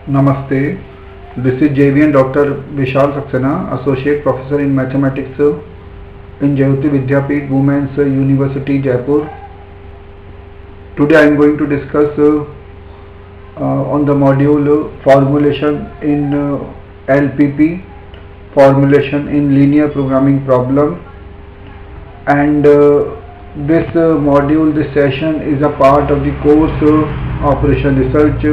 Namaste. This is JVN Dr. Vishal Saxena, Associate Professor in Mathematics in Jayoti Vidyapeeth Women's University, Jaipur. Today I am going to discuss on the module formulation in LPP, formulation in linear programming problem, and this module, this session is a part of the course Operation Research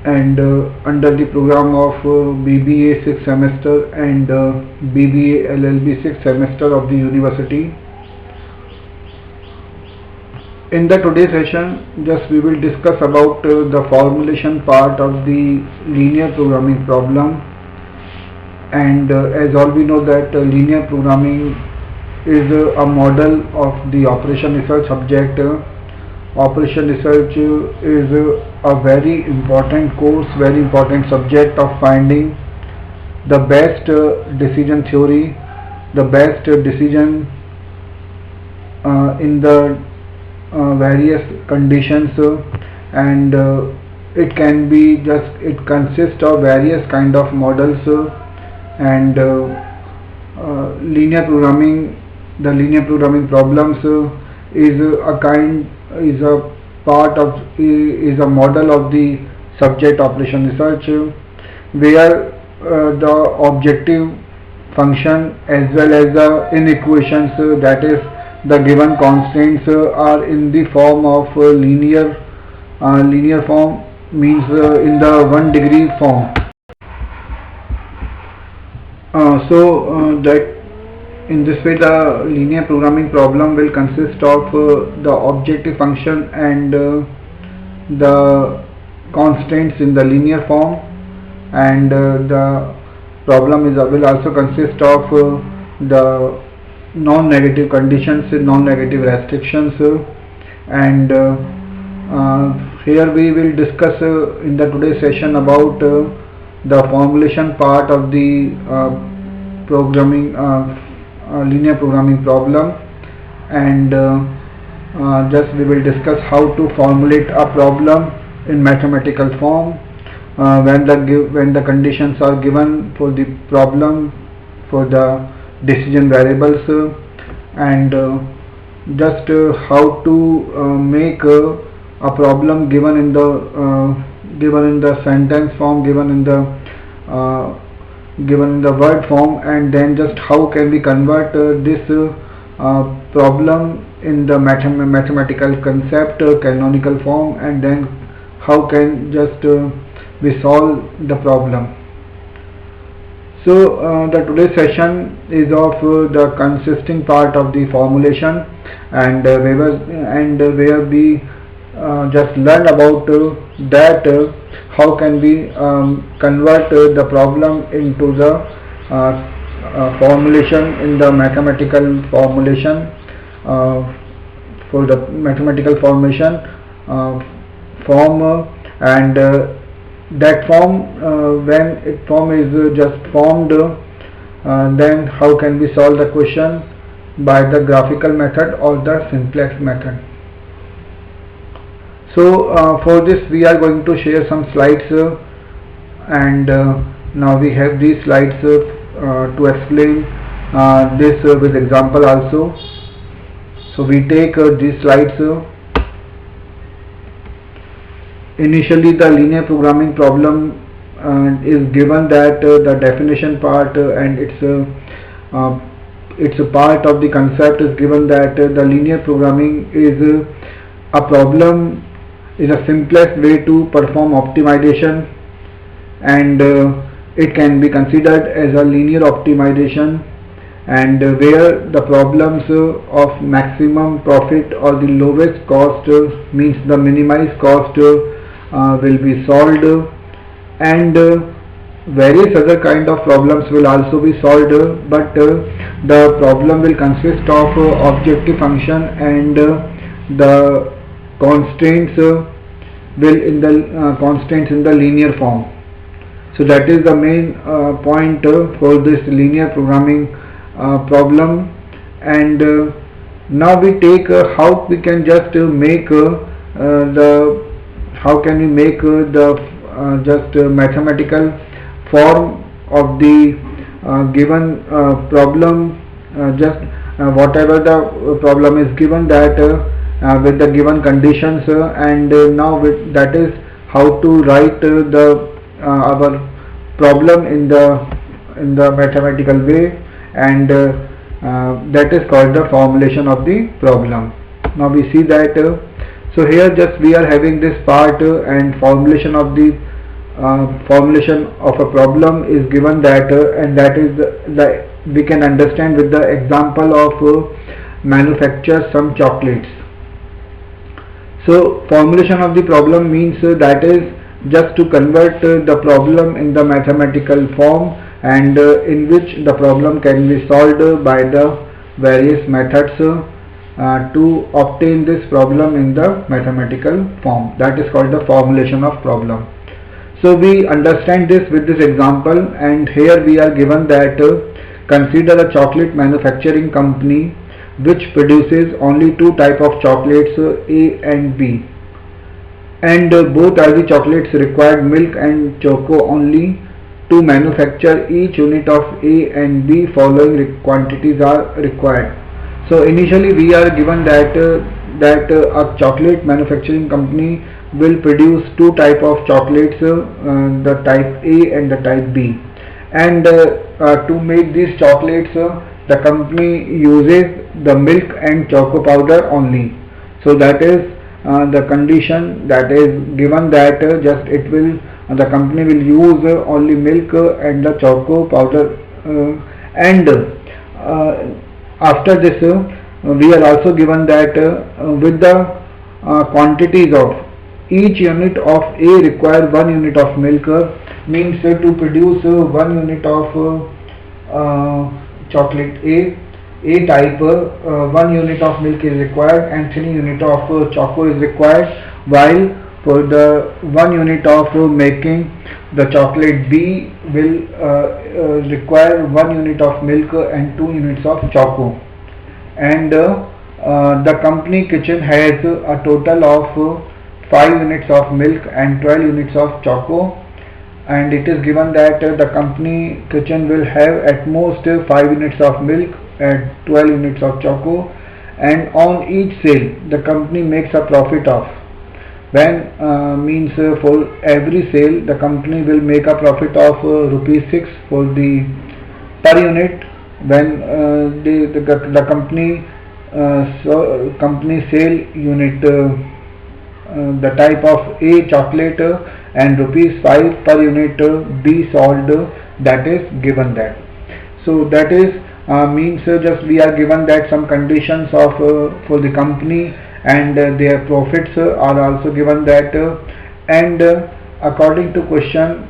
and under the program of BBA 6th semester and BBA LLB 6th semester of the university. In the today's session, just we will discuss about the formulation part of the linear programming problem, and as all we know that linear programming is a model of the operation research subject. Operation research is a very important course, very important subject of finding the best decision theory, the best decision in the various conditions, and it can be just, it consists of various kind of models, and linear programming, the linear programming problems is a part of, is a model of the subject operation research, where the objective function as well as the inequations, that is the given constants, are in the form of linear form, means in the 1 degree form. That in this way the linear programming problem will consist of the objective function and the constants in the linear form, and the problem will also consist of the non-negative conditions, non-negative restrictions, and here we will discuss in the today's session about the formulation part of the programming linear programming problem, and just we will discuss how to formulate a problem in mathematical form when the conditions are given for the problem, for the decision variables, and just how to make a problem given in the sentence form, given in the word form, and then just how can we convert this problem in the mathematical concept, canonical form, and then how can just we solve the problem. So the today's session is of the consisting part of the formulation, and where we just learn about that how can we convert the problem into the formulation in the mathematical formulation, for the mathematical formation form, and that form, when it form is just formed, then how can we solve the question by the graphical method or the simplex method. So for this we are going to share some slides, and now we have these slides to explain this with example also. So we take these slides. Initially the linear programming problem is given that the definition part and it's a part of the concept is given that the linear programming is a problem, is a simplest way to perform optimization, and it can be considered as a linear optimization, and where the problems of maximum profit or the lowest cost, means the minimized cost, will be solved, and various other kind of problems will also be solved, but the problem will consist of objective function and the constraints constraints in the linear form. So that is the main point for this linear programming problem, and Now we take how we can just make the how can we make the just mathematical form of the given problem, just whatever the problem is given, that with the given conditions, and now that is how to write the our problem in the mathematical way, and that is called the formulation of the problem. Now we see that so here just we are having this part, and formulation of the formulation of a problem is given, that and that is we can understand with the example of manufacture some chocolates. So formulation of the problem means that is just to convert the problem in the mathematical form, and in which the problem can be solved by the various methods to obtain this problem in the mathematical form. That is called the formulation of problem. So we understand this with this example, and here we are given that consider a chocolate manufacturing company which produces only two type of chocolates, A and B, and both are the chocolates required milk and choco only. To manufacture each unit of A and B, following quantities are required. So initially we are given that a chocolate manufacturing company will produce two type of chocolates, the type A and the type B, and to make these chocolates the company uses the milk and choco powder only. So that is the condition that is given, that just it will the company will use only milk and the choco powder, and after this we are also given that with the quantities of each unit of A require 1 unit of milk, means to produce 1 unit of chocolate A type, 1 unit of milk is required and 3 unit of choco is required, while for the 1 unit of making the chocolate B will require 1 unit of milk and 2 units of choco, and the company kitchen has a total of 5 units of milk and 12 units of choco, and it is given that the company kitchen will have at most 5 units of milk and 12 units of choco, and on each sale the company makes a profit of, when means for every sale the company will make a profit of rupees 6 for the per unit, when the company company sale unit the type of A chocolate and rupees 5 per unit B sold, that is given that. So that is means just we are given that some conditions of for the company, and their profits are also given that, and according to question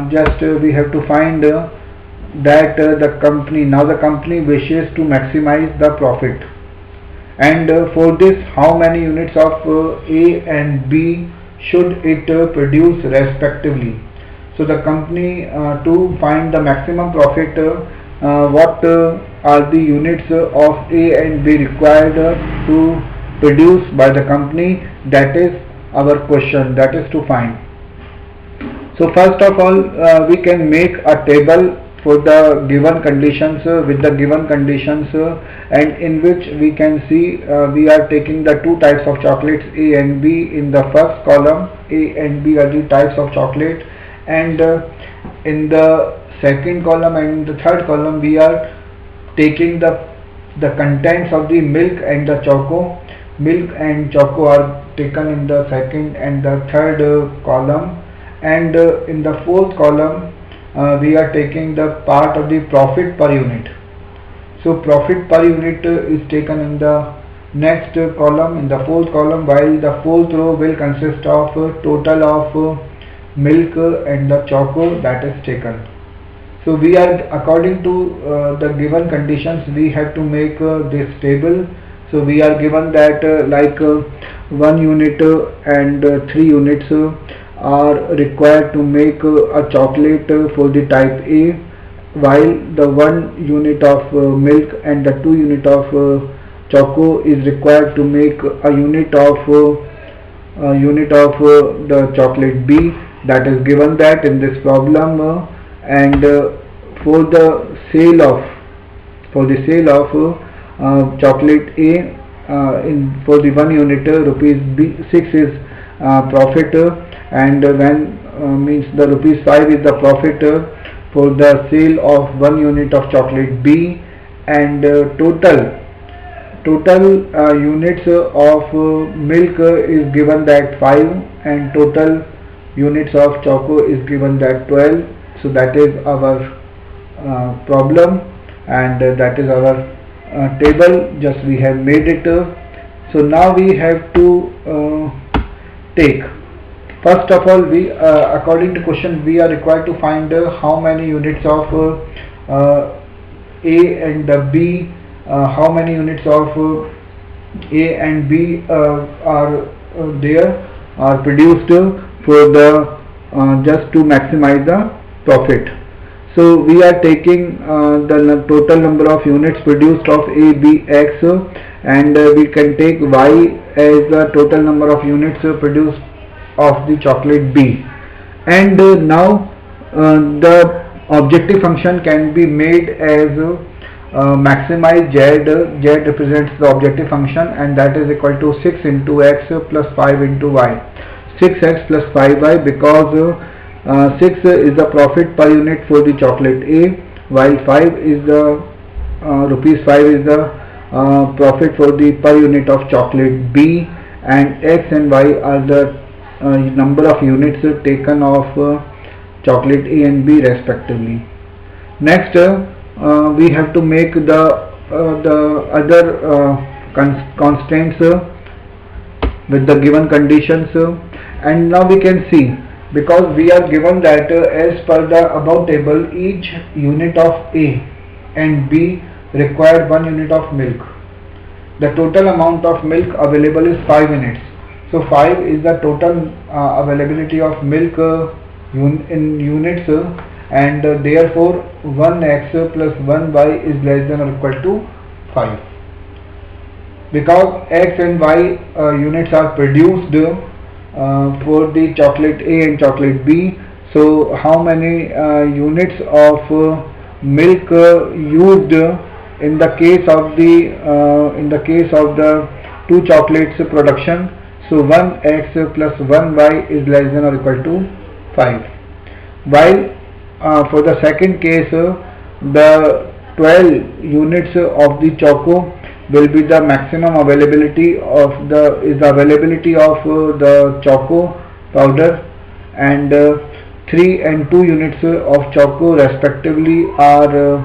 just we have to find that the company wishes to maximize the profit, and for this how many units of A and B should it produce respectively. So the company to find the maximum profit, what are the units of A and B required to produce by the company, that is our question, that is to find. So first of all we can make a table for the given conditions, with the given conditions, and in which we can see we are taking the two types of chocolates A and B. In the first column A and B are the types of chocolate, and in the second column and the third column we are taking the contents of the milk and the choco. Milk and choco are taken in the second and the third column, and in the fourth column we are taking the part of the profit per unit. So profit per unit is taken in the next column, in the fourth column, while the fourth row will consist of total of milk and the choco that is taken. So we are, according to the given conditions, we have to make this table. So we are given that like 1 unit and 3 units are required to make a chocolate for the type A, while the 1 unit of milk and the 2 unit of Choco is required to make a unit of the chocolate B, that is given that in this problem, and for the sale of chocolate A, for the 1 unit, rupees 6 is profit, and when means the rupees 5 is the profit for the sale of 1 unit of chocolate B, and total units of milk is given that 5, and total units of choco is given that 12. So that is our problem, and that is our table, just we have made it. So now we have to take, first of all, we according to question we are required to find how many units of A and B, how many units of A and B are produced for the just to maximize the profit. So we are taking the total number of units produced of A, B, X, and we can take Y as the total number of units produced of the chocolate B, and now the objective function can be made as maximize Z. Z represents the objective function, and that is equal to 6 into X plus 5 into Y. 6X plus 5Y, because 6 is the profit per unit for the chocolate A, while 5 is the rupees 5 is the profit for the per unit of chocolate B, and X and Y are the number of units taken of chocolate A and B respectively. Next, we have to make the other constraints with the given conditions, and now we can see, because we are given that as per the above table, each unit of A and B require 1 unit of milk. The total amount of milk available is 5 units. So 5 is the total availability of milk in units, and therefore 1x plus 1y is less than or equal to 5. Because x and y units are produced for the chocolate A and chocolate B, so how many units of milk used in the case of the two chocolates production? So 1x plus 1y is less than or equal to 5. While for the second case, the 12 units of the choco will be the maximum availability of the choco powder, and 3 and 2 units of choco respectively are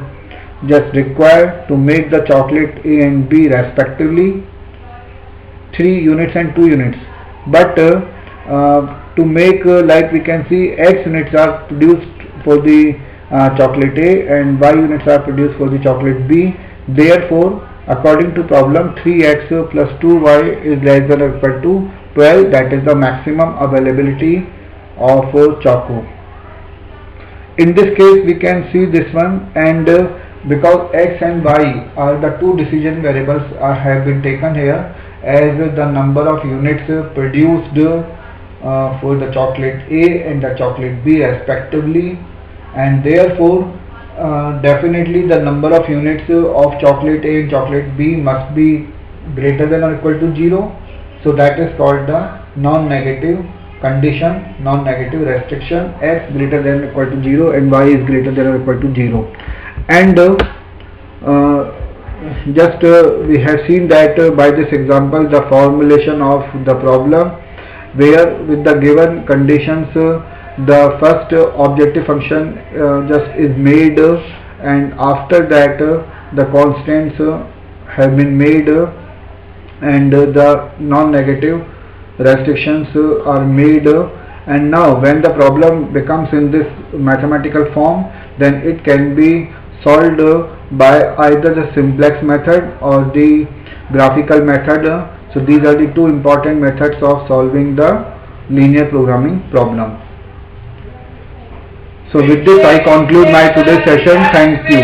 just required to make the chocolate A and B respectively, 3 units and 2 units. But to make like we can see, X units are produced for the chocolate A and Y units are produced for the chocolate B. Therefore, according to problem, 3x plus 2y is less than or equal to 12. That is the maximum availability of choco. In this case, we can see this one, and because x and y are the two decision variables have been taken here as the number of units produced for the chocolate A and the chocolate B respectively, and therefore definitely the number of units of chocolate A and chocolate B must be greater than or equal to 0. So that is called the non-negative condition, non-negative restriction. X greater than or equal to 0 and Y is greater than or equal to 0. And we have seen that by this example the formulation of the problem, where with the given conditions the first objective function just is made, and after that the constants have been made, and the non-negative restrictions are made. And now when the problem becomes in this mathematical form, then it can be solved by either the simplex method or the graphical method. So these are the two important methods of solving the linear programming problem. So with this I conclude my today's session. Thank you.